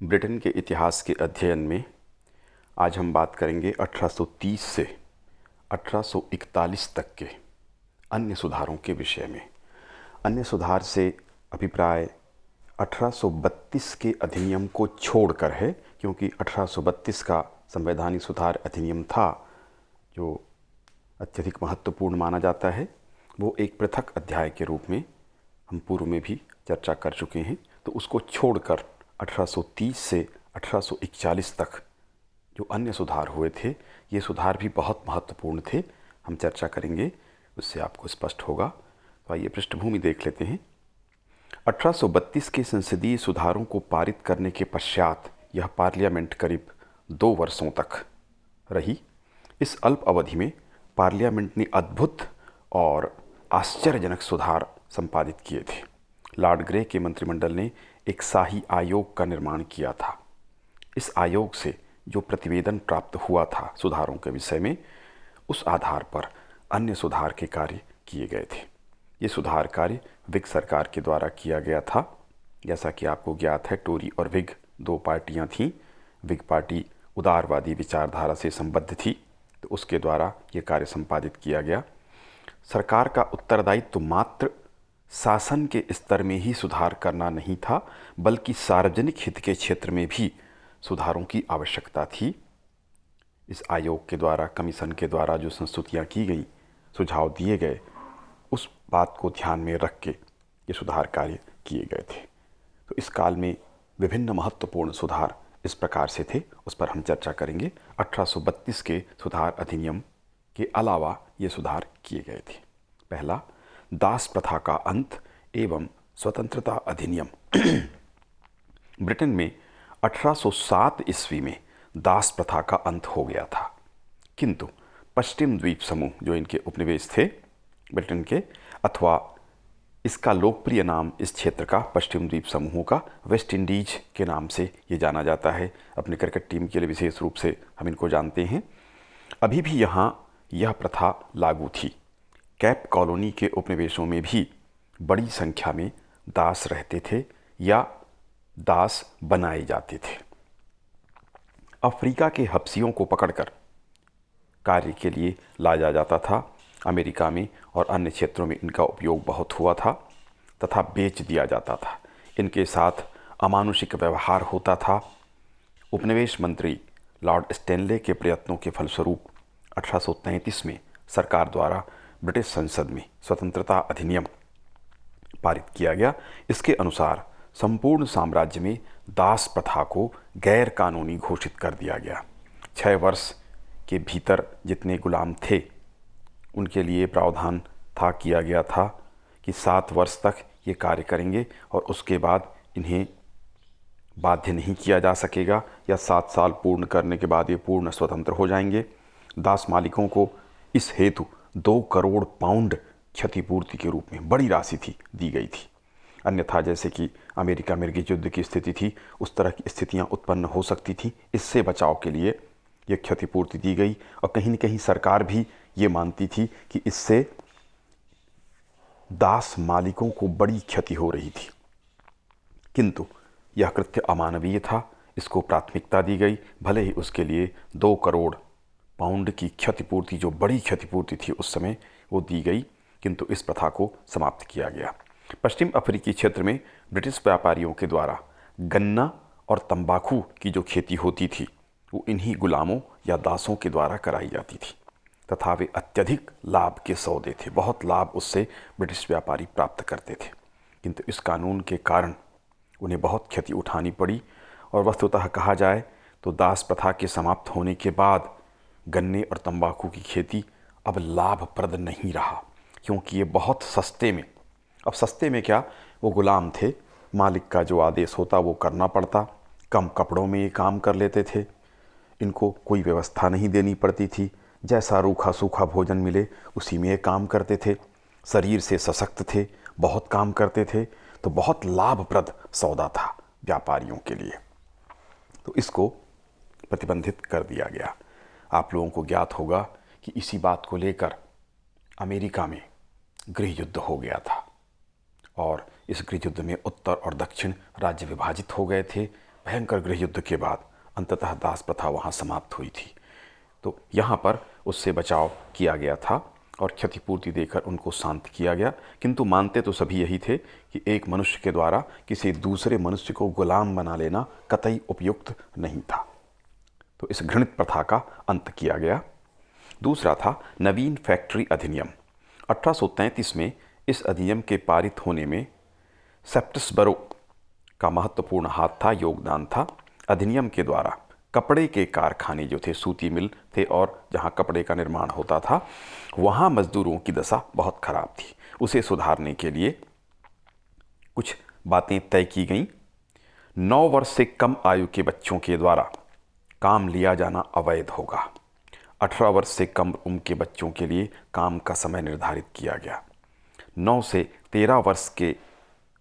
Britain के इतिहास के अध्ययन में आज हम बात करेंगे 1830 से 1841 तक के अन्य सुधारों के विषय में। अन्य सुधार से अभिप्राय 1832 के अधिनियम को छोड़कर है, क्योंकि 1832 का संवैधानिक सुधार अधिनियम था जो अत्यधिक महत्वपूर्ण माना जाता है। वो एक पृथक अध्याय के रूप में हम पूर्व में भी चर्चा कर चुके हैं। तो उसको छोड़कर 1830 से 1841 तक जो अन्य सुधार हुए थे, ये सुधार भी बहुत महत्वपूर्ण थे। हम चर्चा करेंगे, उससे आपको स्पष्ट होगा। तो आइए पृष्ठभूमि देख लेते हैं। 1832 के संसदीय सुधारों को पारित करने के पश्चात यह पार्लियामेंट करीब 2 वर्षों तक रही। इस अल्प अवधि में पार्लियामेंट ने अद्भुत और आश्चर्यजनक सुधार संपादित किए थे। लॉर्ड ग्रे के मंत्रिमंडल ने एक शाही आयोग का निर्माण किया था। इस आयोग से जो प्रतिवेदन प्राप्त हुआ था सुधारों के विषय में, उस आधार पर अन्य सुधार के कार्य किए गए थे। ये सुधार कार्य विग सरकार के द्वारा किया गया था। जैसा कि आपको ज्ञात है, टोरी और विग 2 पार्टियां थीं। विग पार्टी उदारवादी विचारधारा से संबद्ध थी, तो उसके द्वारा ये कार्य संपादित किया गया। सरकार का उत्तरदायित्व मात्र शासन के स्तर में ही सुधार करना नहीं था, बल्कि सार्वजनिक हित के क्षेत्र में भी सुधारों की आवश्यकता थी। इस आयोग के द्वारा, कमीशन के द्वारा जो संस्तुतियाँ की गई, सुझाव दिए गए, उस बात को ध्यान में रख के ये सुधार कार्य किए गए थे। तो इस काल में विभिन्न महत्वपूर्ण सुधार इस प्रकार से थे, उस पर हम चर्चा करेंगे। 1832 के सुधार अधिनियम के अलावा ये सुधार किए गए थे। पहला, दास प्रथा का अंत एवं स्वतंत्रता अधिनियम। ब्रिटेन में 1807 ईस्वी में दास प्रथा का अंत हो गया था, किंतु पश्चिम द्वीप समूह जो इनके उपनिवेश थे ब्रिटेन के, अथवा इसका लोकप्रिय नाम इस क्षेत्र का पश्चिम द्वीप समूहों का वेस्ट इंडीज के नाम से ये जाना जाता है। अपनी क्रिकेट टीम के लिए विशेष रूप से हम इनको जानते हैं। अभी भी यहाँ यह प्रथा लागू थी। कैप कॉलोनी के उपनिवेशों में भी बड़ी संख्या में दास रहते थे या दास बनाए जाते थे। अफ्रीका के हबसियों को पकड़कर कार्य के लिए लाया जाता था। अमेरिका में और अन्य क्षेत्रों में इनका उपयोग बहुत हुआ था तथा बेच दिया जाता था। इनके साथ अमानुषिक व्यवहार होता था। उपनिवेश मंत्री लॉर्ड स्टैनले के प्रयत्नों के फलस्वरूप 1833 में सरकार द्वारा ब्रिटिश संसद में स्वतंत्रता अधिनियम पारित किया गया। इसके अनुसार संपूर्ण साम्राज्य में दास प्रथा को गैर कानूनी घोषित कर दिया गया। 6 वर्ष के भीतर जितने गुलाम थे उनके लिए प्रावधान किया गया था कि 7 वर्ष तक ये कार्य करेंगे और उसके बाद इन्हें बाध्य नहीं किया जा सकेगा, या 7 साल पूर्ण करने के बाद ये पूर्ण स्वतंत्र हो जाएंगे। दास मालिकों को इस हेतु 2 करोड़ पाउंड क्षतिपूर्ति के रूप में, बड़ी राशि थी, दी गई थी। अन्यथा जैसे कि अमेरिका में युद्ध की स्थिति थी, उस तरह की स्थितियां उत्पन्न हो सकती थी। इससे बचाव के लिए ये क्षतिपूर्ति दी गई, और कहीं न कहीं सरकार भी ये मानती थी कि इससे दास मालिकों को बड़ी क्षति हो रही थी। किंतु यह कृत्य अमानवीय था, इसको प्राथमिकता दी गई। भले ही उसके लिए 2 करोड़ पाउंड की क्षतिपूर्ति, जो बड़ी क्षतिपूर्ति थी उस समय, वो दी गई, किंतु इस प्रथा को समाप्त किया गया। पश्चिम अफ्रीकी क्षेत्र में ब्रिटिश व्यापारियों के द्वारा गन्ना और तंबाकू की जो खेती होती थी, वो इन्हीं गुलामों या दासों के द्वारा कराई जाती थी, तथा वे अत्यधिक लाभ के सौदे थे। बहुत लाभ उससे ब्रिटिश व्यापारी प्राप्त करते थे, किंतु इस कानून के कारण उन्हें बहुत क्षति उठानी पड़ी। और वस्तुतः कहा जाए तो दास प्रथा के समाप्त होने के बाद गन्ने और तंबाकू की खेती अब लाभप्रद नहीं रहा, क्योंकि ये बहुत सस्ते में, अब सस्ते में क्या, वो गुलाम थे, मालिक का जो आदेश होता वो करना पड़ता। कम कपड़ों में ये काम कर लेते थे, इनको कोई व्यवस्था नहीं देनी पड़ती थी। जैसा रूखा सूखा भोजन मिले उसी में ये काम करते थे। शरीर से सशक्त थे, बहुत काम करते थे, तो बहुत लाभप्रद सौदा था व्यापारियों के लिए। तो इसको प्रतिबंधित कर दिया गया। आप लोगों को ज्ञात होगा कि इसी बात को लेकर अमेरिका में गृह युद्ध हो गया था, और इस गृह युद्ध में उत्तर और दक्षिण राज्य विभाजित हो गए थे। भयंकर गृह युद्ध के बाद अंततः दास प्रथा वहाँ समाप्त हुई थी। तो यहाँ पर उससे बचाव किया गया था और क्षतिपूर्ति देकर उनको शांत किया गया, किंतु मानते तो सभी यही थे कि एक मनुष्य के द्वारा किसी दूसरे मनुष्य को गुलाम बना लेना कतई उपयुक्त नहीं था। तो इस घृणित प्रथा का अंत किया गया। दूसरा था नवीन फैक्ट्री अधिनियम। 1833 में इस अधिनियम के पारित होने में सेप्टसबरो का महत्वपूर्ण हाथ था, योगदान था। अधिनियम के द्वारा कपड़े के कारखाने जो थे, सूती मिल थे और जहां कपड़े का निर्माण होता था, वहां मजदूरों की दशा बहुत खराब थी। उसे सुधारने के लिए कुछ बातें तय की गईं। 9 वर्ष से कम आयु के बच्चों के द्वारा काम लिया जाना अवैध होगा। 18 वर्ष से कम उम्र के बच्चों के लिए काम का समय निर्धारित किया गया। 9 से 13 वर्ष के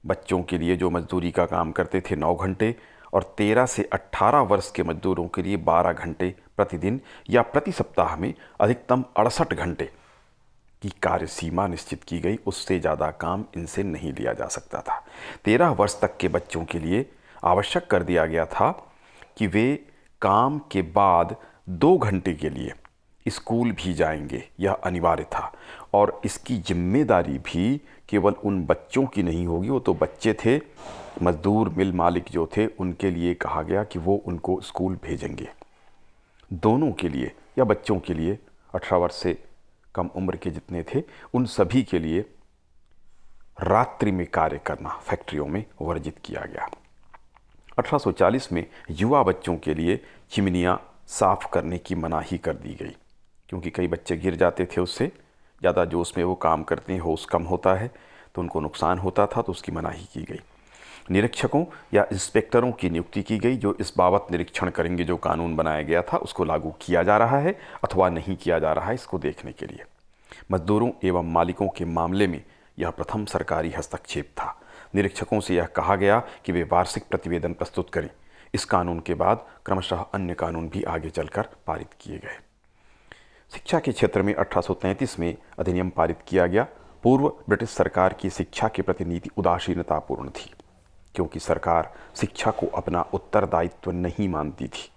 बच्चों के लिए जो मजदूरी का काम करते थे 9 घंटे, और 13 से 18 वर्ष के मजदूरों के लिए 12 घंटे प्रतिदिन या प्रति सप्ताह में अधिकतम 68 घंटे की कार्य सीमा निश्चित की गई। उससे ज़्यादा काम इनसे नहीं लिया जा सकता था। 13 वर्ष तक के बच्चों के लिए आवश्यक कर दिया गया था कि वे काम के बाद 2 घंटे के लिए स्कूल भी जाएंगे, यह अनिवार्य था। और इसकी जिम्मेदारी भी केवल उन बच्चों की नहीं होगी, वो तो बच्चे थे, मजदूर मिल मालिक जो थे उनके लिए कहा गया कि वो उनको स्कूल भेजेंगे। दोनों के लिए या बच्चों के लिए, 18 वर्ष से कम उम्र के जितने थे उन सभी के लिए रात्रि में कार्य करना फैक्ट्रियों में वर्जित किया गया। 1840 में युवा बच्चों के लिए चिमनियाँ साफ करने की मनाही कर दी गई, क्योंकि कई बच्चे गिर जाते थे, उससे ज़्यादा जोश में वो काम करते हैं, होश कम होता है तो उनको नुकसान होता था, तो उसकी मनाही की गई। निरीक्षकों या इंस्पेक्टरों की नियुक्ति की गई जो इस बाबत निरीक्षण करेंगे जो कानून बनाया गया था उसको लागू किया जा रहा है अथवा नहीं किया जा रहा है, इसको देखने के लिए। मजदूरों एवं मालिकों के मामले में यह प्रथम सरकारी हस्तक्षेप था। निरीक्षकों से यह कहा गया कि वे वार्षिक प्रतिवेदन प्रस्तुत करें। इस कानून के बाद क्रमशः अन्य कानून भी आगे चलकर पारित किए गए। शिक्षा के क्षेत्र में 1833 में अधिनियम पारित किया गया। पूर्व ब्रिटिश सरकार की शिक्षा के प्रति नीति उदासीनतापूर्ण थी, क्योंकि सरकार शिक्षा को अपना उत्तरदायित्व नहीं मानती थी।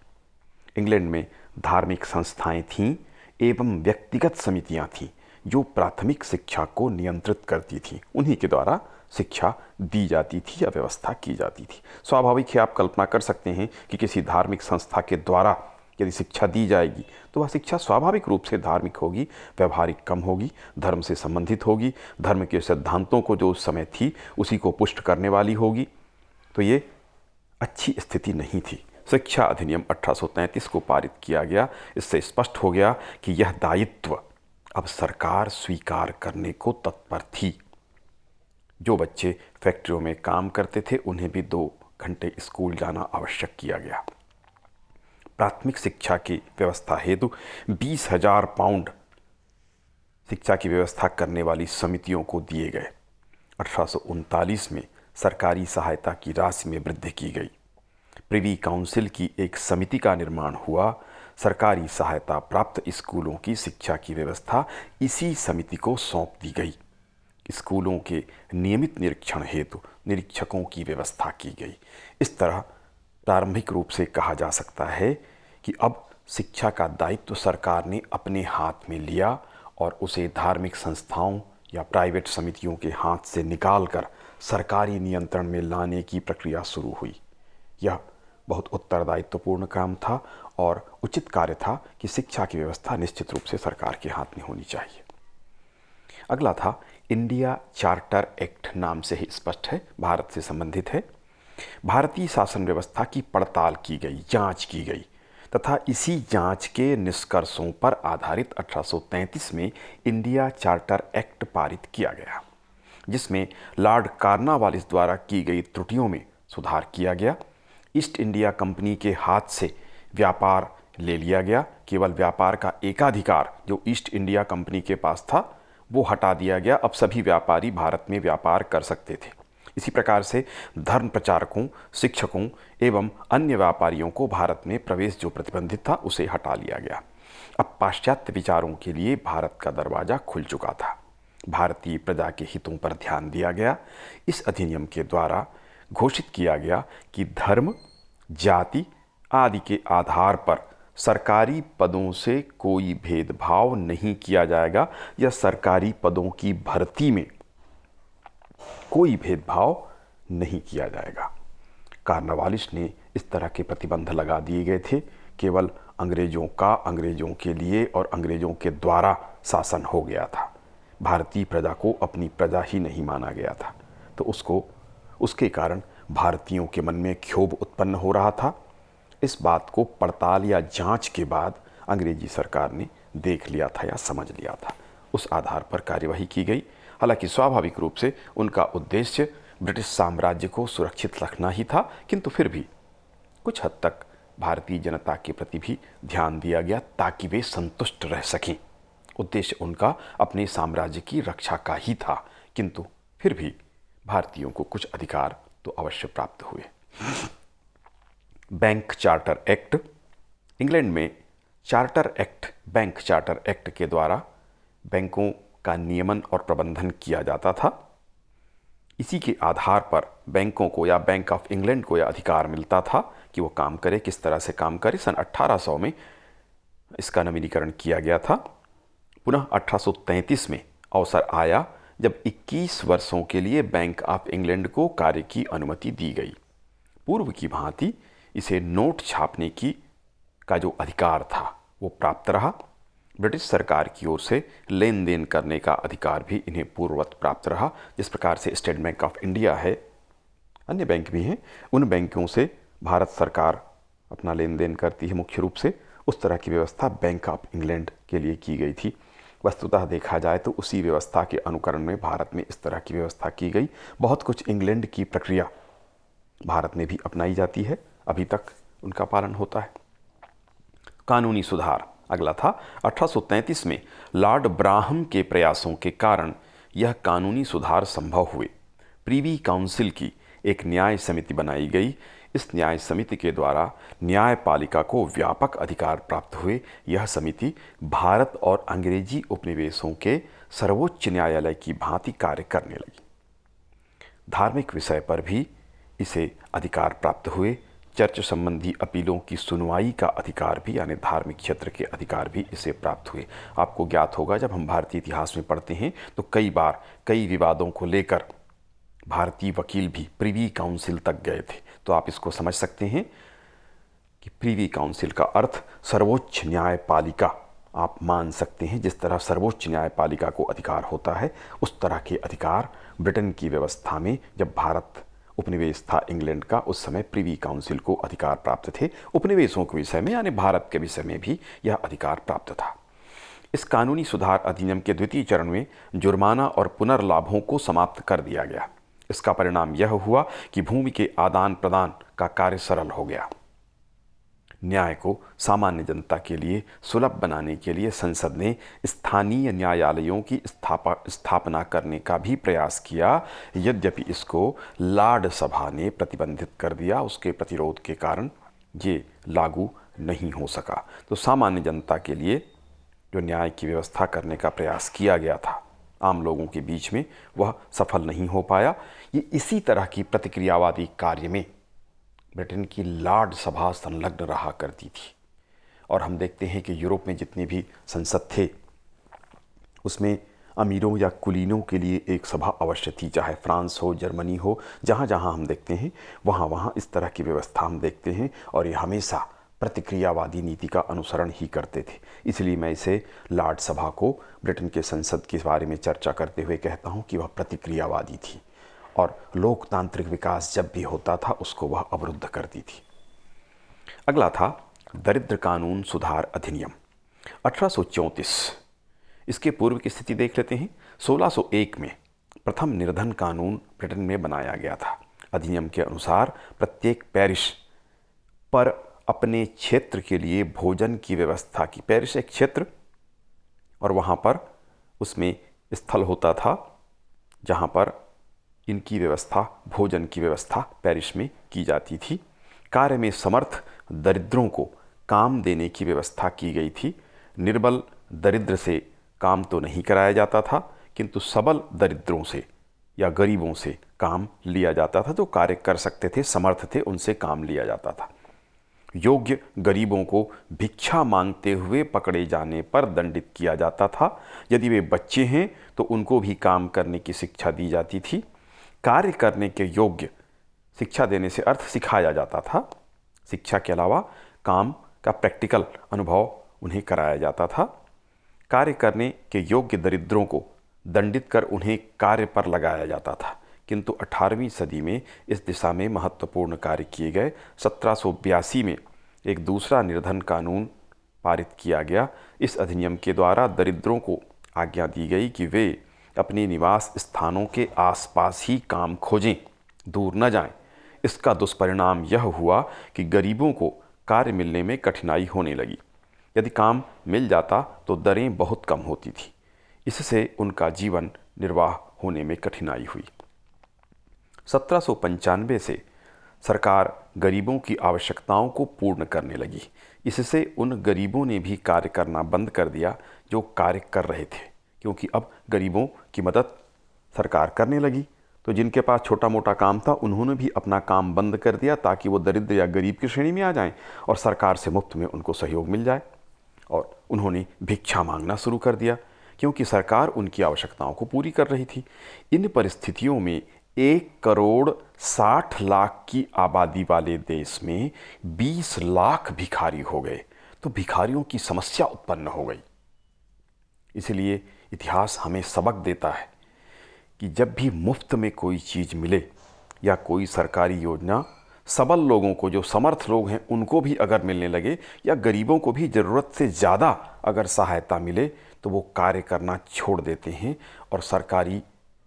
इंग्लैंड में धार्मिक संस्थाएं थीं एवं व्यक्तिगत समितियां थीं जो प्राथमिक शिक्षा को नियंत्रित करती थीं। उन्हीं के द्वारा शिक्षा दी जाती थी या व्यवस्था की जाती थी। स्वाभाविक है, आप कल्पना कर सकते हैं कि किसी धार्मिक संस्था के द्वारा यदि शिक्षा दी जाएगी तो वह शिक्षा स्वाभाविक रूप से धार्मिक होगी, व्यवहारिक कम होगी, धर्म से संबंधित होगी, धर्म के सिद्धांतों को जो उस समय थी उसी को पुष्ट करने वाली होगी। तो ये अच्छी स्थिति नहीं थी। शिक्षा अधिनियम 1833 को पारित किया गया। इससे स्पष्ट हो गया कि यह दायित्व अब सरकार स्वीकार करने को तत्पर थी। जो बच्चे फैक्ट्रियों में काम करते थे उन्हें भी 2 घंटे स्कूल जाना आवश्यक किया गया। प्राथमिक शिक्षा की व्यवस्था हेतु 20,000 पाउंड शिक्षा की व्यवस्था करने वाली समितियों को दिए गए। 1839 में सरकारी सहायता की राशि में वृद्धि की गई। प्रिवी काउंसिल की एक समिति का निर्माण हुआ। सरकारी सहायता प्राप्त स्कूलों की शिक्षा की व्यवस्था इसी समिति को सौंप दी गई। स्कूलों के नियमित निरीक्षण हेतु निरीक्षकों की व्यवस्था की गई। इस तरह प्रारंभिक रूप से कहा जा सकता है कि अब शिक्षा का दायित्व सरकार ने अपने हाथ में लिया और उसे धार्मिक संस्थाओं या प्राइवेट समितियों के हाथ से निकालकर सरकारी नियंत्रण में लाने की प्रक्रिया शुरू हुई। यह बहुत उत्तरदायित्वपूर्ण काम था और उचित कार्य था कि शिक्षा की व्यवस्था निश्चित रूप से सरकार के हाथ में होनी चाहिए। अगला था इंडिया चार्टर एक्ट, नाम से ही स्पष्ट है, भारत से संबंधित है। भारतीय शासन व्यवस्था की पड़ताल की गई, जांच की गई तथा इसी जांच के निष्कर्षों पर आधारित 1833 में इंडिया चार्टर एक्ट पारित किया गया, जिसमें लॉर्ड कॉर्नवालिस द्वारा की गई त्रुटियों में सुधार किया गया। ईस्ट इंडिया कंपनी के हाथ से व्यापार ले लिया गया। केवल व्यापार का एकाधिकार जो ईस्ट इंडिया कंपनी के पास था वो हटा दिया गया। अब सभी व्यापारी भारत में व्यापार कर सकते थे। इसी प्रकार से धर्म प्रचारकों, शिक्षकों एवं अन्य व्यापारियों को भारत में प्रवेश जो प्रतिबंधित था उसे हटा लिया गया। अब पाश्चात्य विचारों के लिए भारत का दरवाज़ा खुल चुका था। भारतीय प्रजा के हितों पर ध्यान दिया गया। इस अधिनियम के द्वारा घोषित किया गया कि धर्म, जाति आदि के आधार पर सरकारी पदों से कोई भेदभाव नहीं किया जाएगा या सरकारी पदों की भर्ती में कोई भेदभाव नहीं किया जाएगा। कार्नवालिस ने इस तरह के प्रतिबंध लगा दिए गए थे। केवल अंग्रेजों का अंग्रेजों के लिए और अंग्रेजों के द्वारा शासन हो गया था। भारतीय प्रजा को अपनी प्रजा ही नहीं माना गया था, तो उसके कारण भारतीयों के मन में क्षोभ उत्पन्न हो रहा था। इस बात को पड़ताल या जांच के बाद अंग्रेजी सरकार ने देख लिया था या समझ लिया था। उस आधार पर कार्यवाही की गई। हालांकि स्वाभाविक रूप से उनका उद्देश्य ब्रिटिश साम्राज्य को सुरक्षित रखना ही था, किंतु फिर भी कुछ हद तक भारतीय जनता के प्रति भी ध्यान दिया गया ताकि वे संतुष्ट रह सकें। उद्देश्य उनका अपने साम्राज्य की रक्षा का ही था, किंतु फिर भी भारतीयों को कुछ अधिकार तो अवश्य प्राप्त हुए। Bank charter act. इंग्लैंड में charter act, bank charter act के द्वारा बैंकों का नियमन और प्रबंधन किया जाता था। इसी के आधार पर बैंकों को या बैंक ऑफ इंग्लैंड को यह अधिकार मिलता था कि वो काम करे, किस तरह से काम करे। सन 1800 में इसका नवीनीकरण किया गया था। पुनः 1833 में अवसर आया जब 21 वर्षों के लिए बैंक ऑफ इंग्लैंड को कार्य की अनुमति दी गई। पूर्व की भांति इसे नोट छापने का जो अधिकार था वो प्राप्त रहा। ब्रिटिश सरकार की ओर से लेन देन करने का अधिकार भी इन्हें पूर्ववत प्राप्त रहा। जिस प्रकार से स्टेट बैंक ऑफ इंडिया है, अन्य बैंक भी हैं, उन बैंकों से भारत सरकार अपना लेन देन करती है मुख्य रूप से, उस तरह की व्यवस्था बैंक ऑफ इंग्लैंड के लिए की गई थी। वस्तुतः देखा जाए तो उसी व्यवस्था के अनुकरण में भारत में इस तरह की व्यवस्था की गई। बहुत कुछ इंग्लैंड की प्रक्रिया भारत में भी अपनाई जाती है, अभी तक उनका पालन होता है। कानूनी सुधार अगला था। 1833 में लॉर्ड ब्राहम के प्रयासों के कारण यह कानूनी सुधार संभव हुए। प्रीवी काउंसिल की एक न्याय समिति बनाई गई। इस न्याय समिति के द्वारा न्यायपालिका को व्यापक अधिकार प्राप्त हुए। यह समिति भारत और अंग्रेजी उपनिवेशों के सर्वोच्च न्यायालय की भांति कार्य करने लगी। धार्मिक विषय पर भी इसे अधिकार प्राप्त हुए। चर्च संबंधी अपीलों की सुनवाई का अधिकार भी, यानी धार्मिक क्षेत्र के अधिकार भी इसे प्राप्त हुए। आपको ज्ञात होगा, जब हम भारतीय इतिहास में पढ़ते हैं तो कई बार कई विवादों को लेकर भारतीय वकील भी प्रीवी काउंसिल तक गए थे। तो आप इसको समझ सकते हैं कि प्रीवी काउंसिल का अर्थ सर्वोच्च न्यायपालिका आप मान सकते हैं। जिस तरह सर्वोच्च न्यायपालिका को अधिकार होता है, उस तरह के अधिकार ब्रिटेन की व्यवस्था में, जब भारत उपनिवेश था इंग्लैंड का, उस समय प्रीवी काउंसिल को अधिकार प्राप्त थे। उपनिवेशों के विषय में यानी भारत के विषय में भी यह अधिकार प्राप्त था। इस कानूनी सुधार अधिनियम के द्वितीय चरण में जुर्माना और पुनर्लाभों को समाप्त कर दिया गया। इसका परिणाम यह हुआ कि भूमि के आदान प्रदान का कार्य सरल हो गया। न्याय को सामान्य जनता के लिए सुलभ बनाने के लिए संसद ने स्थानीय न्यायालयों की स्थापना करने का भी प्रयास किया। यद्यपि इसको लॉर्ड सभा ने प्रतिबंधित कर दिया, उसके प्रतिरोध के कारण ये लागू नहीं हो सका। तो सामान्य जनता के लिए जो न्याय की व्यवस्था करने का प्रयास किया गया था आम लोगों के बीच में, वह सफल नहीं हो पाया। ये इसी तरह की प्रतिक्रियावादी कार्य में ब्रिटेन की लॉर्ड सभा संलग्न रहा करती थी। और हम देखते हैं कि यूरोप में जितने भी संसद थे उसमें अमीरों या कुलीनों के लिए एक सभा अवश्य थी, चाहे फ्रांस हो, जर्मनी हो, जहाँ जहाँ हम देखते हैं वहाँ वहाँ इस तरह की व्यवस्था हम देखते हैं। और ये हमेशा प्रतिक्रियावादी नीति का अनुसरण ही करते थे। इसलिए मैं इसे लॉर्ड सभा को ब्रिटेन के संसद के बारे में चर्चा करते हुए कहता हूँ कि वह प्रतिक्रियावादी थी और लोकतांत्रिक विकास जब भी होता था उसको वह अवरुद्ध करती थी। अगला था दरिद्र कानून सुधार अधिनियम 1834। इसके पूर्व की स्थिति देख लेते हैं। 1601 में प्रथम निर्धन कानून ब्रिटेन में बनाया गया था। अधिनियम के अनुसार प्रत्येक पैरिश पर अपने क्षेत्र के लिए भोजन की व्यवस्था की। पैरिश एक क्षेत्र और वहाँ पर उसमें स्थल होता था जहाँ पर इनकी व्यवस्था, भोजन की व्यवस्था पैरिश में की जाती थी। कार्य में समर्थ दरिद्रों को काम देने की व्यवस्था की गई थी। निर्बल दरिद्र से काम तो नहीं कराया जाता था, किंतु सबल दरिद्रों से या गरीबों से काम लिया जाता था। जो कार्य कर सकते थे, समर्थ थे, उनसे काम लिया जाता था। योग्य गरीबों को भिक्षा मांगते हुए पकड़े जाने पर दंडित किया जाता था। यदि वे बच्चे हैं तो उनको भी काम करने की शिक्षा दी जाती थी। कार्य करने के योग्य, शिक्षा देने से अर्थ सिखाया जाता था। शिक्षा के अलावा काम का प्रैक्टिकल अनुभव उन्हें कराया जाता था। कार्य करने के योग्य दरिद्रों को दंडित कर उन्हें कार्य पर लगाया जाता था। किंतु 18वीं सदी में इस दिशा में महत्वपूर्ण कार्य किए गए। 1782 में एक दूसरा निर्धन कानून पारित किया गया। इस अधिनियम के द्वारा दरिद्रों को आज्ञा दी गई कि वे अपने निवास स्थानों के आसपास ही काम खोजें, दूर न जाएं। इसका दुष्परिणाम यह हुआ कि गरीबों को कार्य मिलने में कठिनाई होने लगी। यदि काम मिल जाता तो दरें बहुत कम होती थी। इससे उनका जीवन निर्वाह होने में कठिनाई हुई। 1795 से सरकार गरीबों की आवश्यकताओं को पूर्ण करने लगी। इससे उन गरीबों ने भी कार्य करना बंद कर दिया जो कार्य कर रहे थे, क्योंकि अब गरीबों की मदद सरकार करने लगी। तो जिनके पास छोटा मोटा काम था उन्होंने भी अपना काम बंद कर दिया ताकि वो दरिद्र या गरीब की श्रेणी में आ जाएं और सरकार से मुफ्त में उनको सहयोग मिल जाए। और उन्होंने भिक्षा मांगना शुरू कर दिया क्योंकि सरकार उनकी आवश्यकताओं को पूरी कर रही थी। इन परिस्थितियों में 1,60,00,000 की आबादी वाले देश में 20 लाख भिखारी हो गए। तो भिखारियों की समस्या उत्पन्न हो गई। इसलिए इतिहास हमें सबक देता है कि जब भी मुफ्त में कोई चीज़ मिले या कोई सरकारी योजना सबल लोगों को, जो समर्थ लोग हैं, उनको भी अगर मिलने लगे या गरीबों को भी ज़रूरत से ज़्यादा अगर सहायता मिले तो वो कार्य करना छोड़ देते हैं और सरकारी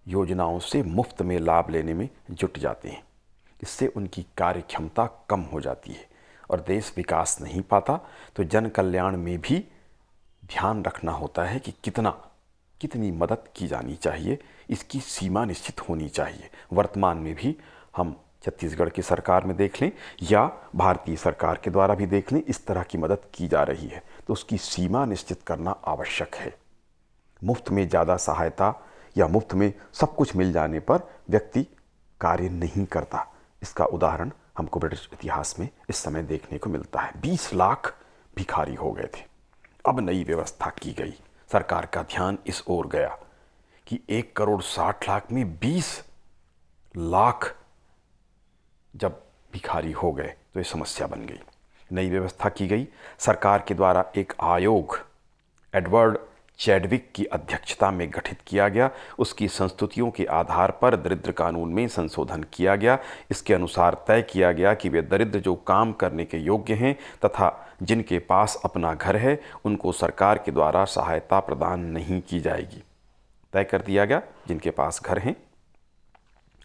योजनाओं से मुफ्त में लाभ लेने में जुट जाते हैं। इससे उनकी कार्य क्षमता कम हो जाती है और देश विकास नहीं पाता। तो जन कल्याण में भी ध्यान रखना होता है कि कितनी मदद की जानी चाहिए, इसकी सीमा निश्चित होनी चाहिए। वर्तमान में भी हम छत्तीसगढ़ की सरकार में देख लें या भारतीय सरकार के द्वारा भी देख लें, इस तरह की मदद की जा रही है तो उसकी सीमा निश्चित करना आवश्यक है। मुफ्त में ज़्यादा सहायता या मुफ्त में सब कुछ मिल जाने पर व्यक्ति कार्य नहीं करता। इसका उदाहरण हमको ब्रिटिश इतिहास में इस समय देखने को मिलता है। 20 लाख भिखारी हो गए थे। अब नई व्यवस्था की गई, सरकार का ध्यान इस ओर गया कि 1,60,00,000 में 20 लाख जब भिखारी हो गए तो ये समस्या बन गई। नई व्यवस्था की गई। सरकार के द्वारा एक आयोग एडवर्ड चैडविक की अध्यक्षता में गठित किया गया। उसकी संस्तुतियों के आधार पर दरिद्र कानून में संशोधन किया गया। इसके अनुसार तय किया गया कि वे दरिद्र जो काम करने के योग्य हैं तथा जिनके पास अपना घर है उनको सरकार के द्वारा सहायता प्रदान नहीं की जाएगी। तय कर दिया गया जिनके पास घर हैं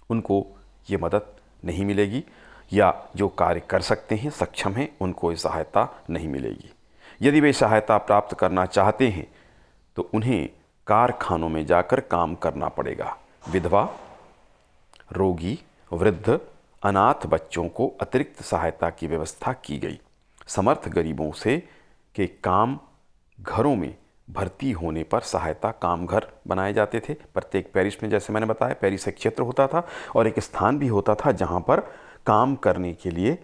उनको ये मदद नहीं मिलेगी, या जो कार्य कर सकते हैं, सक्षम हैं, उनको ये सहायता नहीं मिलेगी। यदि वे सहायता प्राप्त करना चाहते हैं तो उन्हें कारखानों में जाकर काम करना पड़ेगा। विधवा, रोगी, वृद्ध, अनाथ बच्चों को अतिरिक्त सहायता की व्यवस्था की गई। समर्थ गरीबों से के काम घरों में भर्ती होने पर सहायता काम घर बनाए जाते थे। प्रत्येक पैरिश में, जैसे मैंने बताया, पैरिश एक क्षेत्र होता था और एक स्थान भी होता था जहाँ पर काम करने के लिए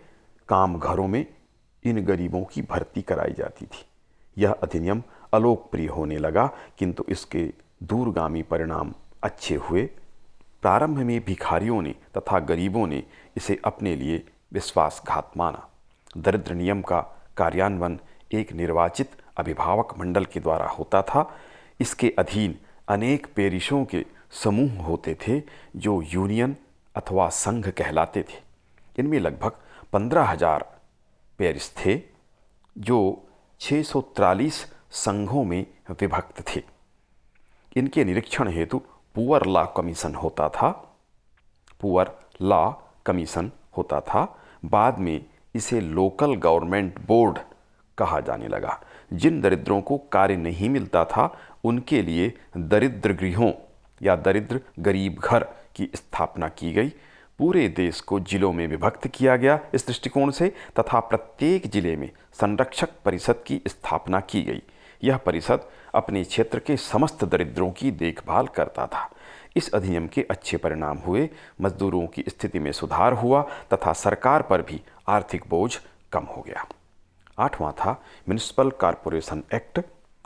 काम घरों में इन गरीबों की भर्ती कराई जाती थी। यह अधिनियम अलोकप्रिय होने लगा किंतु इसके दूरगामी परिणाम अच्छे हुए। प्रारंभ में भिखारियों ने तथा गरीबों ने इसे अपने लिए विश्वासघात माना। दरिद्र नियम का कार्यान्वयन एक निर्वाचित अभिभावक मंडल के द्वारा होता था। इसके अधीन अनेक पेरिशों के समूह होते थे जो यूनियन अथवा संघ कहलाते थे। इनमें लगभग 15,000 पेरिश थे जो 643 संघों में विभक्त थे। इनके निरीक्षण हेतु पुअर लॉ कमीशन होता था। बाद में इसे लोकल गवर्नमेंट बोर्ड कहा जाने लगा। जिन दरिद्रों को कार्य नहीं मिलता था उनके लिए दरिद्र गृहों या दरिद्र गरीब घर की स्थापना की गई। पूरे देश को जिलों में विभक्त किया गया इस दृष्टिकोण से, तथा प्रत्येक जिले में संरक्षक परिषद की स्थापना की गई। यह परिषद अपने क्षेत्र के समस्त दरिद्रों की देखभाल करता था। इस अधिनियम के अच्छे परिणाम हुए। मजदूरों की स्थिति में सुधार हुआ तथा सरकार पर भी आर्थिक बोझ कम हो गया। 8वां था म्युनिसिपल कॉरपोरेशन एक्ट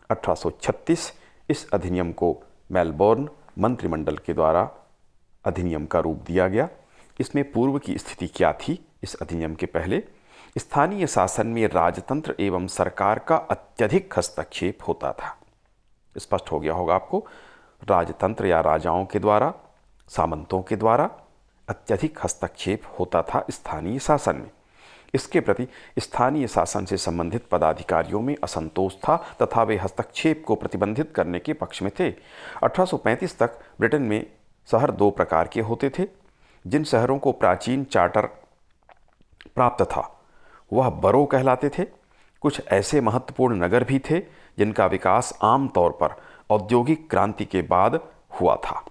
1836। इस अधिनियम को मेलबोर्न मंत्रिमंडल के द्वारा अधिनियम का रूप दिया गया। इसमें पूर्व की स्थिति क्या थी? इस अधिनियम के पहले स्थानीय शासन में राजतंत्र एवं सरकार का अत्यधिक हस्तक्षेप होता था। स्पष्ट हो गया होगा आपको, राजतंत्र या राजाओं के द्वारा, सामंतों के द्वारा अत्यधिक हस्तक्षेप होता था स्थानीय शासन में। इसके प्रति स्थानीय शासन से संबंधित पदाधिकारियों में असंतोष था तथा वे हस्तक्षेप को प्रतिबंधित करने के पक्ष में थे। 1835 तक ब्रिटेन में शहर दो प्रकार के होते थे। जिन शहरों को प्राचीन चार्टर प्राप्त था वह बरो कहलाते थे। कुछ ऐसे महत्वपूर्ण नगर भी थे जिनका विकास आमतौर पर औद्योगिक क्रांति के बाद हुआ था।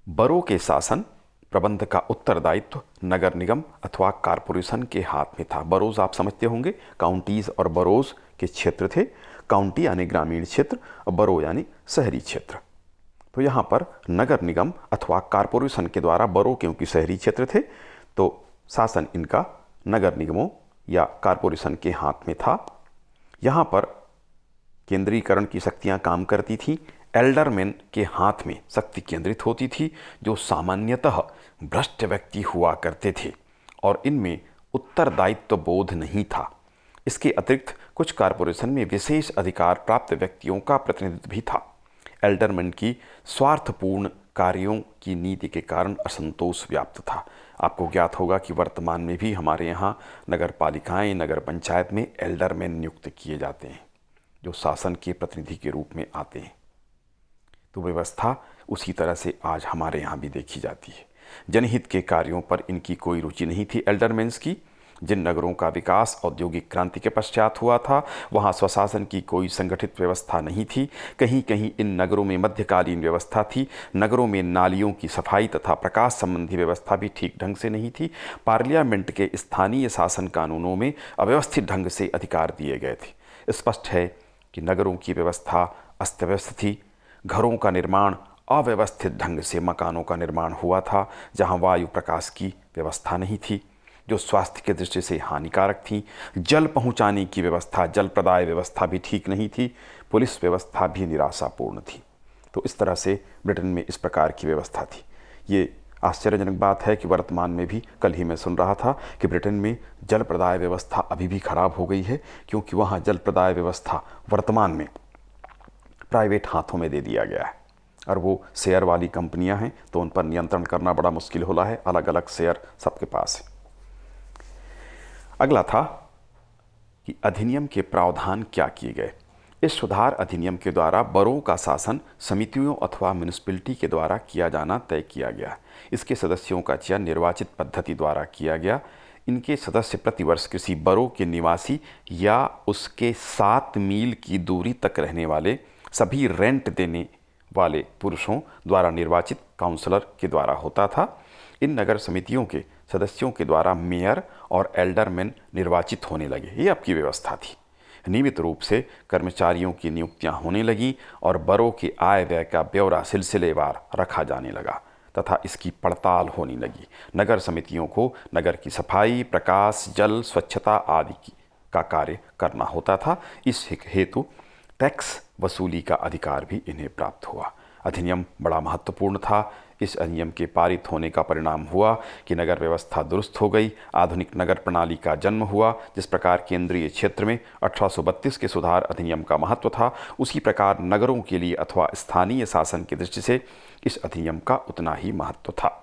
बरो के शासन प्रबंध का उत्तरदायित्व नगर निगम अथवा कारपोरेशन के हाथ में था। बरोज आप समझते होंगे, काउंटीज और बरोज के क्षेत्र थे। काउंटी यानी ग्रामीण क्षेत्र और बरो यानी शहरी क्षेत्र। तो यहाँ पर नगर निगम अथवा कारपोरेशन के द्वारा, बरो क्योंकि शहरी क्षेत्र थे तो शासन इनका नगर निगमों या कारपोरेशन के हाथ में था। यहाँ पर केंद्रीकरण की शक्तियाँ काम करती थीं। एल्डरमैन के हाथ में शक्ति केंद्रित होती थी जो सामान्यतः भ्रष्ट व्यक्ति हुआ करते थे और इनमें उत्तरदायित्व बोध नहीं था। इसके अतिरिक्त कुछ कारपोरेशन में विशेष अधिकार प्राप्त व्यक्तियों का प्रतिनिधित्व भी था। एल्डरमैन की स्वार्थपूर्ण कार्यों की नीति के कारण असंतोष व्याप्त था। आपको ज्ञात होगा कि वर्तमान में भी हमारे यहाँ नगर पालिकाएँ, नगर पंचायत में एल्डरमैन नियुक्त किए जाते हैं जो शासन के प्रतिनिधि के रूप में आते हैं। तो व्यवस्था उसी तरह से आज हमारे यहाँ भी देखी जाती है। जनहित के कार्यों पर इनकी कोई रुचि नहीं थी एल्डरमैन्स की। जिन नगरों का विकास औद्योगिक क्रांति के पश्चात हुआ था वहाँ स्वशासन की कोई संगठित व्यवस्था नहीं थी। कहीं कहीं इन नगरों में मध्यकालीन व्यवस्था थी। नगरों में नालियों की सफाई तथा प्रकाश संबंधी व्यवस्था भी ठीक ढंग से नहीं थी। पार्लियामेंट के स्थानीय शासन कानूनों में अव्यवस्थित ढंग से अधिकार दिए गए थे। स्पष्ट है कि नगरों की व्यवस्था अस्त व्यस्त थी। घरों का निर्माण अव्यवस्थित ढंग से मकानों का निर्माण हुआ था जहां वायु प्रकाश की व्यवस्था नहीं थी जो स्वास्थ्य की दृष्टि से हानिकारक थी। जल पहुंचाने की व्यवस्था, जल प्रदाय व्यवस्था भी ठीक नहीं थी। पुलिस व्यवस्था भी निराशापूर्ण थी। तो इस तरह से ब्रिटेन में इस प्रकार की व्यवस्था थी। ये आश्चर्यजनक बात है कि वर्तमान में भी, कल ही मैं सुन रहा था कि ब्रिटेन में जल प्रदाय व्यवस्था अभी भी खराब हो गई है क्योंकि वहाँ जल प्रदाय व्यवस्था वर्तमान में प्राइवेट हाथों में दे दिया गया है और वो शेयर वाली कंपनियां हैं तो उन पर नियंत्रण करना बड़ा मुश्किल हो रहा है। अलग अलग शेयर सबके पास है। अगला था कि अधिनियम के प्रावधान क्या किए गए। इस सुधार अधिनियम के द्वारा बरों का शासन समितियों अथवा म्यूनिसिपैलिटी के द्वारा किया जाना तय किया गया। इसके सदस्यों का चयन निर्वाचित पद्धति द्वारा किया गया। इनके सदस्य प्रतिवर्ष किसी बरो के निवासी या उसके 7 मील की दूरी तक रहने वाले सभी रेंट देने वाले पुरुषों द्वारा निर्वाचित काउंसलर के द्वारा होता था। इन नगर समितियों के सदस्यों के द्वारा मेयर और एल्डरमैन निर्वाचित होने लगे। ये आपकी व्यवस्था थी। नियमित रूप से कर्मचारियों की नियुक्तियां होने लगी और बरो के आय व्यय का ब्यौरा सिलसिलेवार रखा जाने लगा तथा इसकी पड़ताल होने लगी। नगर समितियों को नगर की सफाई, प्रकाश, जल, स्वच्छता आदि का कार्य करना होता था। इस हेतु टैक्स वसूली का अधिकार भी इन्हें प्राप्त हुआ। अधिनियम बड़ा महत्वपूर्ण था। इस अधिनियम के पारित होने का परिणाम हुआ कि नगर व्यवस्था दुरुस्त हो गई। आधुनिक नगर प्रणाली का जन्म हुआ। जिस प्रकार केंद्रीय क्षेत्र में 1832 के सुधार अधिनियम का महत्व था उसी प्रकार नगरों के लिए अथवा स्थानीय शासन की दृष्टि से इस अधिनियम का उतना ही महत्व था।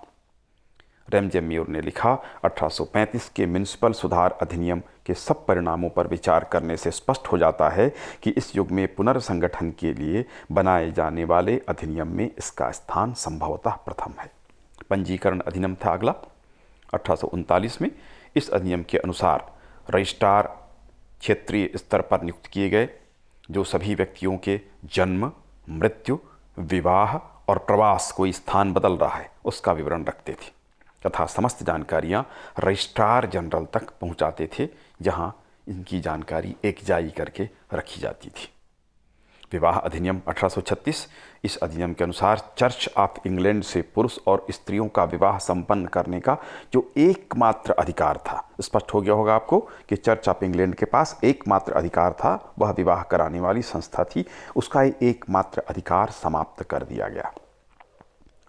रैमजे म्यूर ने लिखा, 1835 के म्युनिसिपल सुधार अधिनियम के सब परिणामों पर विचार करने से स्पष्ट हो जाता है कि इस युग में पुनर्संगठन के लिए बनाए जाने वाले अधिनियम में इसका स्थान संभवतः प्रथम है। पंजीकरण अधिनियम था अगला 1839 में। इस अधिनियम के अनुसार रजिस्ट्रार क्षेत्रीय स्तर पर नियुक्त किए गए जो सभी व्यक्तियों के जन्म, मृत्यु, विवाह और प्रवास, कोई स्थान बदल रहा है, उसका विवरण रखते थे तथा समस्त जानकारियां रजिस्ट्रार जनरल तक पहुंचाते थे जहां इनकी जानकारी एकजाई करके रखी जाती थी। विवाह अधिनियम 1836, इस अधिनियम के अनुसार चर्च ऑफ इंग्लैंड से पुरुष और स्त्रियों का विवाह संपन्न करने का जो एकमात्र अधिकार था, स्पष्ट हो गया होगा आपको कि चर्च ऑफ इंग्लैंड के पास एकमात्र अधिकार था, वह विवाह कराने वाली संस्था थी, उसका एकमात्र अधिकार समाप्त कर दिया गया।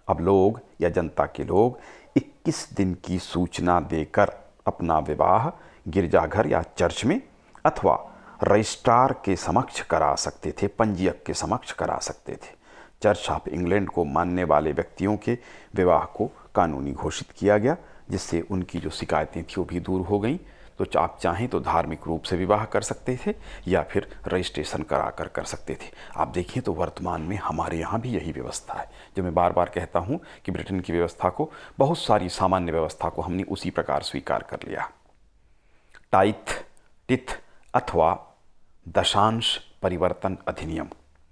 अब लोग या जनता के लोग 21 दिन की सूचना देकर अपना विवाह गिरजाघर या चर्च में अथवा रजिस्ट्रार के समक्ष करा सकते थे, पंजीयक के समक्ष करा सकते थे। चर्च ऑफ इंग्लैंड को मानने वाले व्यक्तियों के विवाह को कानूनी घोषित किया गया, जिससे उनकी जो शिकायतें थी वो भी दूर हो गई। तो आप चाहें तो धार्मिक रूप से विवाह कर सकते थे या फिर रजिस्ट्रेशन करा कर सकते थे। आप देखें तो वर्तमान में हमारे यहाँ भी यही व्यवस्था है। जो मैं बार बार कहता हूँ कि ब्रिटेन की व्यवस्था को, बहुत सारी सामान्य व्यवस्था को हमने उसी प्रकार स्वीकार कर लिया। टाइथ, टिथ अथवा दशांश परिवर्तन अधिनियम,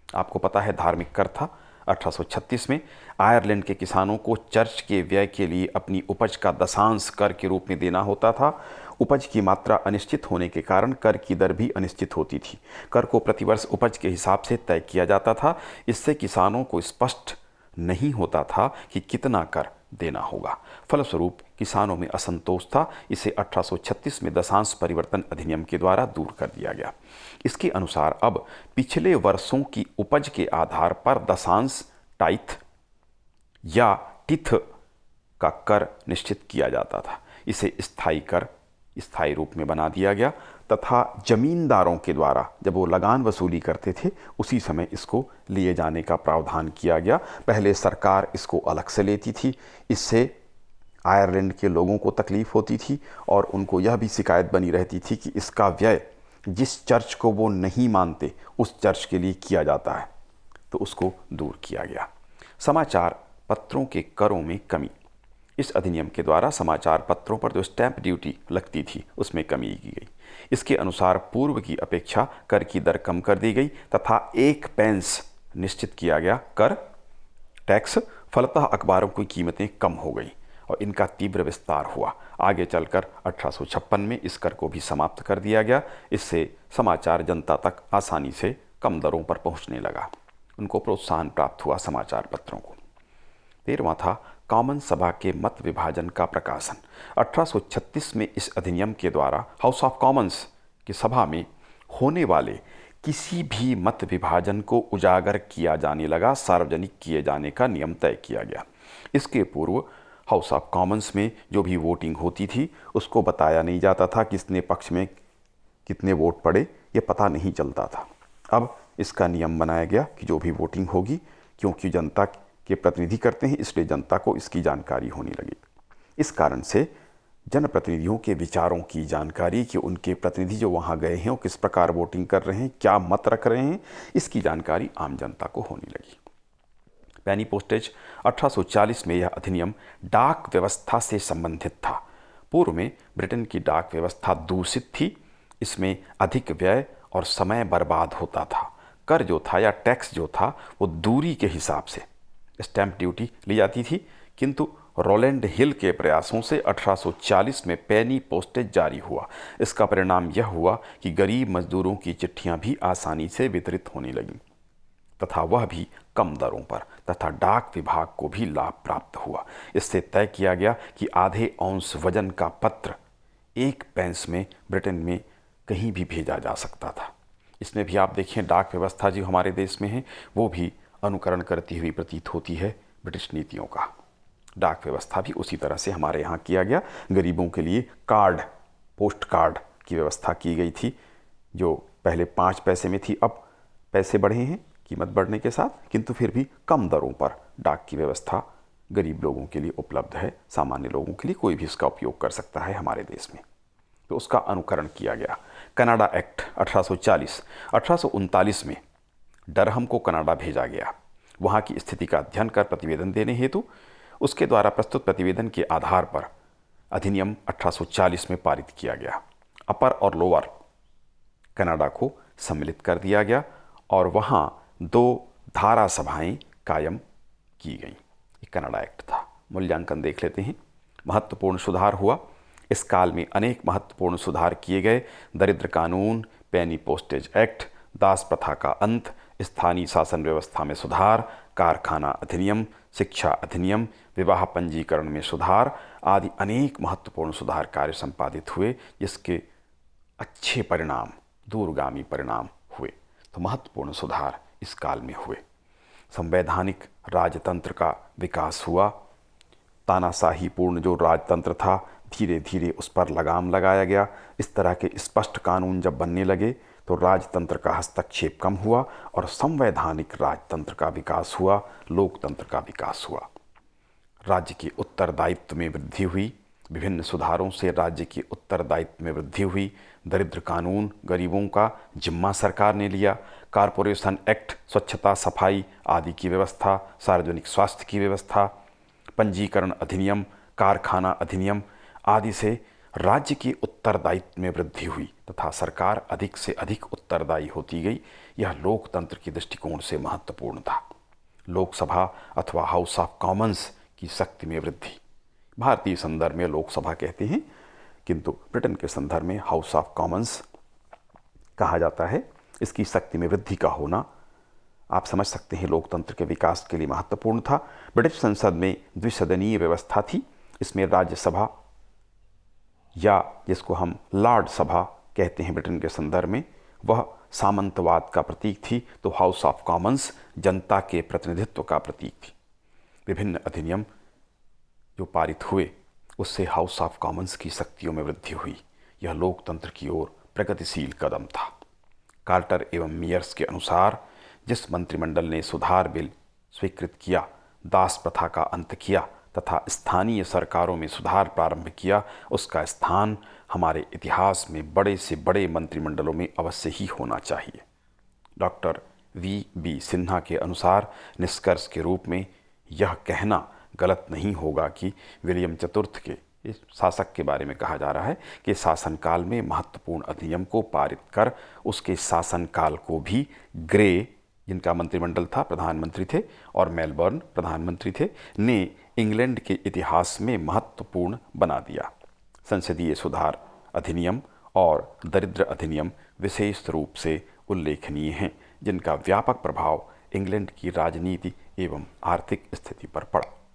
आपको पता है धार्मिक कर था। 1836 में आयरलैंड के किसानों को चर्च के व्यय के लिए अपनी उपज का दशांश कर के रूप में देना होता था। उपज की मात्रा अनिश्चित होने के कारण कर की दर भी अनिश्चित होती थी। कर को प्रतिवर्ष उपज के हिसाब से तय किया जाता था। इससे किसानों को स्पष्ट नहीं होता था कि कितना कर देना होगा। फलस्वरूप किसानों में असंतोष था। इसे 1836 में दशांश परिवर्तन अधिनियम के द्वारा दूर कर दिया गया। इसके अनुसार अब पिछले वर्षों की उपज के आधार पर दशांश, टाइथ या टिथ का कर निश्चित किया जाता था। इसे स्थायी कर स्थायी रूप में बना दिया गया तथा जमींदारों के द्वारा जब वो लगान वसूली करते थे उसी समय इसको लिए जाने का प्रावधान किया गया। पहले सरकार इसको अलग से लेती थी, इससे आयरलैंड के लोगों को तकलीफ होती थी और उनको यह भी शिकायत बनी रहती थी कि इसका व्यय जिस चर्च को वो नहीं मानते उस चर्च के लिए किया जाता है, तो उसको दूर किया गया। समाचार पत्रों के करों में कमी, इस अधिनियम के द्वारा समाचार पत्रों पर जो स्टैंप ड्यूटी लगती थी उसमें कमी की गई। इसके अनुसार पूर्व की अपेक्षा कर की दर कम कर दी गई तथा 1 पेंस निश्चित किया गया कर टैक्स। फलतः अखबारों की कीमतें कम हो गई और इनका तीव्र विस्तार हुआ। आगे चलकर 1856 में इस कर को भी समाप्त कर दिया गया। इससे समाचार जनता तक आसानी से कम दरों पर पहुंचने लगा, उनको प्रोत्साहन प्राप्त हुआ समाचार पत्रों को। 13वां था कॉमन सभा के मत विभाजन का प्रकाशन। 1836 में इस अधिनियम के द्वारा हाउस ऑफ कॉमन्स की सभा में होने वाले किसी भी मत विभाजन को उजागर किया जाने लगा, सार्वजनिक किए जाने का नियम तय किया गया। इसके पूर्व हाउस ऑफ कॉमन्स में जो भी वोटिंग होती थी उसको बताया नहीं जाता था, किसने पक्ष में कितने वोट पड़े ये पता नहीं चलता था। अब इसका नियम बनाया गया कि जो भी वोटिंग होगी, क्योंकि जनता के प्रतिनिधि करते हैं इसलिए जनता को इसकी जानकारी होने लगी। इस कारण से जनप्रतिनिधियों के विचारों की जानकारी, कि उनके प्रतिनिधि जो वहाँ गए हैं वो किस प्रकार वोटिंग कर रहे हैं, क्या मत रख रहे हैं, इसकी जानकारी आम जनता को होने लगी। पेनी पोस्टेज, 1840 में यह अधिनियम डाक व्यवस्था से संबंधित था। पूर्व में ब्रिटेन की डाक व्यवस्था दूषित थी, इसमें अधिक व्यय और समय बर्बाद होता था। कर जो था या टैक्स जो था वो दूरी के हिसाब से स्टैंप ड्यूटी ली जाती थी, किंतु रोलैंड हिल के प्रयासों से 1840 में पेनी पोस्टेज जारी हुआ। इसका परिणाम यह हुआ कि गरीब मजदूरों की चिट्ठियां भी आसानी से वितरित होने लगीं तथा वह भी कम दरों पर, तथा डाक विभाग को भी लाभ प्राप्त हुआ। इससे तय किया गया कि आधे औंस वजन का पत्र 1 पेंस में ब्रिटेन में कहीं भी भेजा जा सकता था। इसमें भी आप देखें डाक व्यवस्था जो हमारे देश में है वो भी अनुकरण करती हुई प्रतीत होती है ब्रिटिश नीतियों का। डाक व्यवस्था भी उसी तरह से हमारे यहाँ किया गया। गरीबों के लिए कार्ड, पोस्ट कार्ड की व्यवस्था की गई थी, जो पहले 5 पैसे में थी, अब पैसे बढ़े हैं कीमत बढ़ने के साथ, किंतु फिर भी कम दरों पर डाक की व्यवस्था गरीब लोगों के लिए उपलब्ध है। सामान्य लोगों के लिए कोई भी इसका उपयोग कर सकता है हमारे देश में, तो उसका अनुकरण किया गया। कनाडा एक्ट 1840, 1839 में डरहम को कनाडा भेजा गया, वहाँ की स्थिति का अध्ययन कर प्रतिवेदन देने हेतु। उसके द्वारा प्रस्तुत प्रतिवेदन के आधार पर अधिनियम 1840 में पारित किया गया। अपर और लोअर कनाडा को सम्मिलित कर दिया गया और वहाँ 2 धारा सभाएं कायम की गईं। ये कनाडा एक्ट था। मूल्यांकन देख लेते हैं। महत्वपूर्ण सुधार हुआ। इस काल में अनेक महत्वपूर्ण सुधार किए गए। दरिद्र कानून, पेनी पोस्टेज एक्ट, दास प्रथा का अंत, स्थानीय शासन व्यवस्था में सुधार, कारखाना अधिनियम, शिक्षा अधिनियम, विवाह पंजीकरण में सुधार आदि अनेक महत्वपूर्ण सुधार कार्य संपादित हुए, जिसके अच्छे परिणाम, दूरगामी परिणाम हुए। तो महत्वपूर्ण सुधार इस काल में हुए। संवैधानिक राजतंत्र का विकास हुआ। तानाशाही पूर्ण जो राजतंत्र था, धीरे धीरे उस पर लगाम लगाया गया। इस तरह के स्पष्ट कानून जब बनने लगे तो राजतंत्र का हस्तक्षेप कम हुआ और संवैधानिक राजतंत्र का विकास हुआ, लोकतंत्र का विकास हुआ। राज्य के उत्तरदायित्व में वृद्धि हुई। विभिन्न सुधारों से राज्य के उत्तरदायित्व में वृद्धि हुई। दरिद्र कानून, गरीबों का जिम्मा सरकार ने लिया। कारपोरेशन एक्ट, स्वच्छता, सफाई आदि की व्यवस्था, सार्वजनिक स्वास्थ्य की व्यवस्था, पंजीकरण अधिनियम, कारखाना अधिनियम आदि से राज्य के उत्तरदायित्व में वृद्धि हुई तथा सरकार अधिक से अधिक उत्तरदायी होती गई। यह लोकतंत्र के दृष्टिकोण से महत्वपूर्ण था। लोकसभा अथवा हाउस ऑफ कॉमन्स की शक्ति में वृद्धि। भारतीय संदर्भ में लोकसभा कहते हैं, किंतु ब्रिटेन के संदर्भ में हाउस ऑफ कॉमन्स कहा जाता है। इसकी शक्ति में वृद्धि का होना आप समझ सकते हैं लोकतंत्र के विकास के लिए महत्वपूर्ण था। ब्रिटिश संसद में द्विसदनीय व्यवस्था थी। इसमें राज्यसभा या जिसको हम लॉर्ड सभा कहते हैं ब्रिटेन के संदर्भ में, वह सामंतवाद का प्रतीक थी, तो हाउस ऑफ कॉमन्स जनता के प्रतिनिधित्व का प्रतीक थी। विभिन्न अधिनियम जो पारित हुए उससे हाउस ऑफ कॉमन्स की शक्तियों में वृद्धि हुई। यह लोकतंत्र की ओर प्रगतिशील कदम था। कार्टर एवं मेयर्स के अनुसार जिस मंत्रिमंडल ने सुधार बिल स्वीकृत किया, दास प्रथा का अंत किया तथा स्थानीय सरकारों में सुधार प्रारंभ किया, उसका स्थान हमारे इतिहास में बड़े से बड़े मंत्रिमंडलों में अवश्य ही होना चाहिए। Doctor V.B. सिन्हा के अनुसार निष्कर्ष के रूप में यह कहना गलत नहीं होगा कि विलियम चतुर्थ के इस शासक के बारे में कहा जा रहा है कि शासनकाल में महत्वपूर्ण अधिनियम को पारित कर उसके शासनकाल को भी ग्रे, जिनका मंत्रिमंडल था, प्रधानमंत्री थे, और मेलबर्न प्रधानमंत्री थे, ने इंग्लैंड के इतिहास में महत्वपूर्ण बना दिया। संसदीय सुधार अधिनियम और दरिद्र अधिनियम विशेष रूप से उल्लेखनीय हैं, जिनका व्यापक प्रभाव इंग्लैंड की राजनीति एवं आर्थिक स्थिति पर पड़ा।